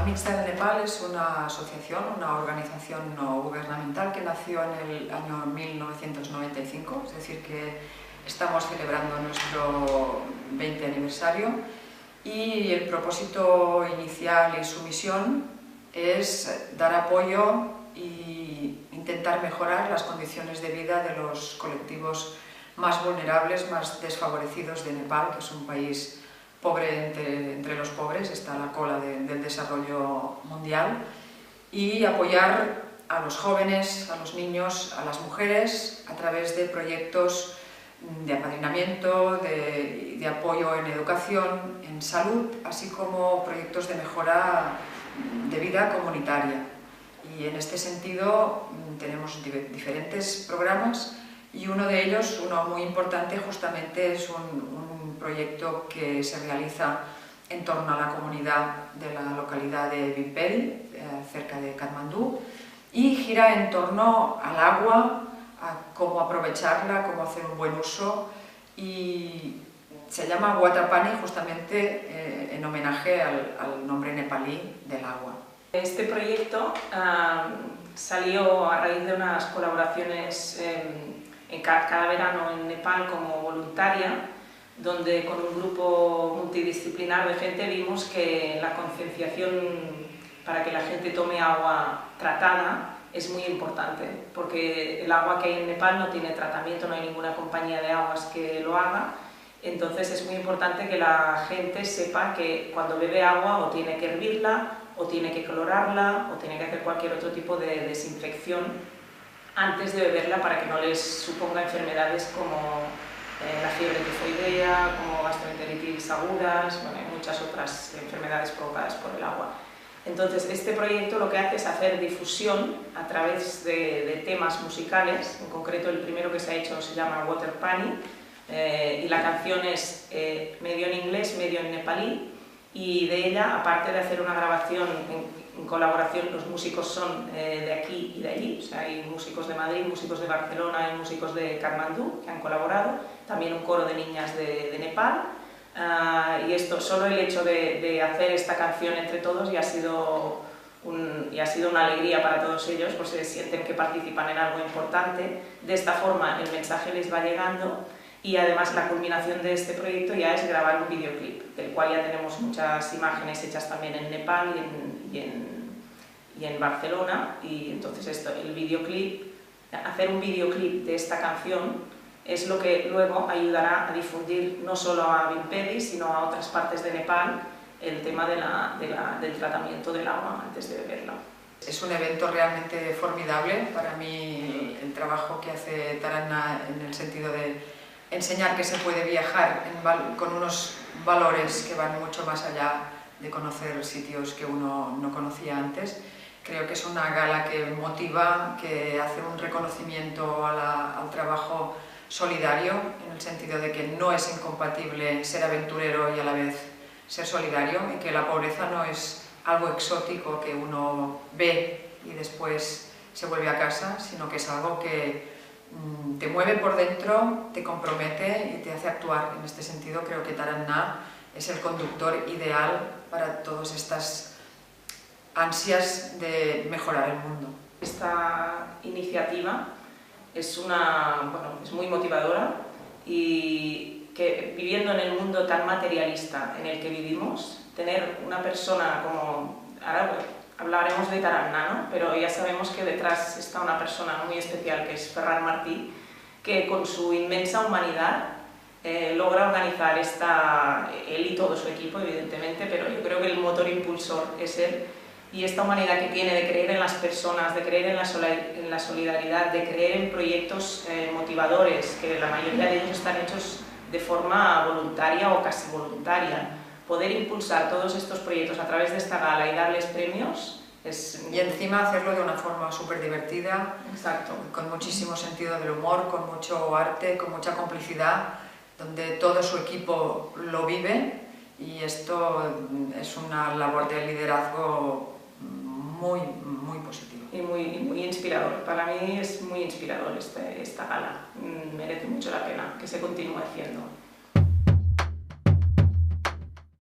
Mixta de Nepal es una asociación, una organización no gubernamental que nació en el año 1995, es decir, que estamos celebrando nuestro 20 aniversario y el propósito inicial y su misión es dar apoyo e intentar mejorar las condiciones de vida de los colectivos más vulnerables, más desfavorecidos de Nepal, que es un país pobre entre los pobres, está a la cola del desarrollo mundial, y apoyar a los jóvenes, a los niños, a las mujeres a través de proyectos de apadrinamiento, de apoyo en educación, en salud, así como proyectos de mejora de vida comunitaria. Y en este sentido tenemos diferentes programas y uno de ellos, uno muy importante, justamente es un proyecto que se realiza en torno a la comunidad de la localidad de Vimperi, cerca de Katmandú, y gira en torno al agua, a cómo aprovecharla, cómo hacer un buen uso, y se llama Water Pani justamente en homenaje al nombre nepalí del agua. Este proyecto salió a raíz de unas colaboraciones cada verano en Nepal como voluntaria, donde con un grupo multidisciplinar de gente vimos que la concienciación para que la gente tome agua tratada es muy importante, porque el agua que hay en Nepal no tiene tratamiento, no hay ninguna compañía de aguas que lo haga. Entonces es muy importante que la gente sepa que cuando bebe agua o tiene que hervirla, o tiene que clorarla, o tiene que hacer cualquier otro tipo de desinfección antes de beberla para que no les suponga enfermedades como la fiebre tifoidea, como gastroenteritis agudas, bueno, hay muchas otras enfermedades provocadas por el agua. Entonces, este proyecto lo que hace es hacer difusión a través de temas musicales. En concreto, el primero que se ha hecho se llama Water Pani, y la canción es medio en inglés, medio en nepalí, y de ella, aparte de hacer una grabación en colaboración, los músicos son de aquí y de allí, o sea, hay músicos de Madrid, músicos de Barcelona, hay músicos de Katmandú que han colaborado, también un coro de niñas de Nepal. Y esto, solo el hecho de hacer esta canción entre todos ya ha sido una alegría para todos ellos, pues se sienten que participan en algo importante. De esta forma el mensaje les va llegando, y además la culminación de este proyecto ya es grabar un videoclip, del cual ya tenemos muchas imágenes hechas también en Nepal y en Barcelona. Y entonces hacer un videoclip de esta canción es lo que luego ayudará a difundir no solo a Vimperi, sino a otras partes de Nepal el tema del tratamiento del agua antes de beberla. Es un evento realmente formidable para mí, el trabajo que hace Taranna en el sentido de enseñar que se puede viajar con unos valores que van mucho más allá de conocer sitios que uno no conocía antes. Creo que es una gala que motiva, que hace un reconocimiento al trabajo solidario, en el sentido de que no es incompatible ser aventurero y a la vez ser solidario, y que la pobreza no es algo exótico que uno ve y después se vuelve a casa, sino que es algo que te mueve por dentro, te compromete y te hace actuar. En este sentido creo que Taranna es el conductor ideal para todas estas ansias de mejorar el mundo. Esta iniciativa es muy motivadora, y que viviendo en el mundo tan materialista en el que vivimos, tener una persona como, ahora hablaremos de Taranna, ¿no? Pero ya sabemos que detrás está una persona muy especial, que es Ferran Martí, que con su inmensa humanidad logra organizar él y todo su equipo, evidentemente, pero yo creo que el motor impulsor es él. Y esta humanidad que tiene de creer en las personas, de creer en la solidaridad, de creer en proyectos motivadores, que la mayoría de ellos están hechos de forma voluntaria o casi voluntaria. Poder impulsar todos estos proyectos a través de esta gala y darles premios es... Y encima hacerlo de una forma súper divertida, exacto, con muchísimo sentido del humor, con mucho arte, con mucha complicidad, donde todo su equipo lo vive, y esto es una labor de liderazgo muy positivo. Y muy inspirador. Para mí es muy inspirador esta gala. Merece mucho la pena que se continúe haciendo.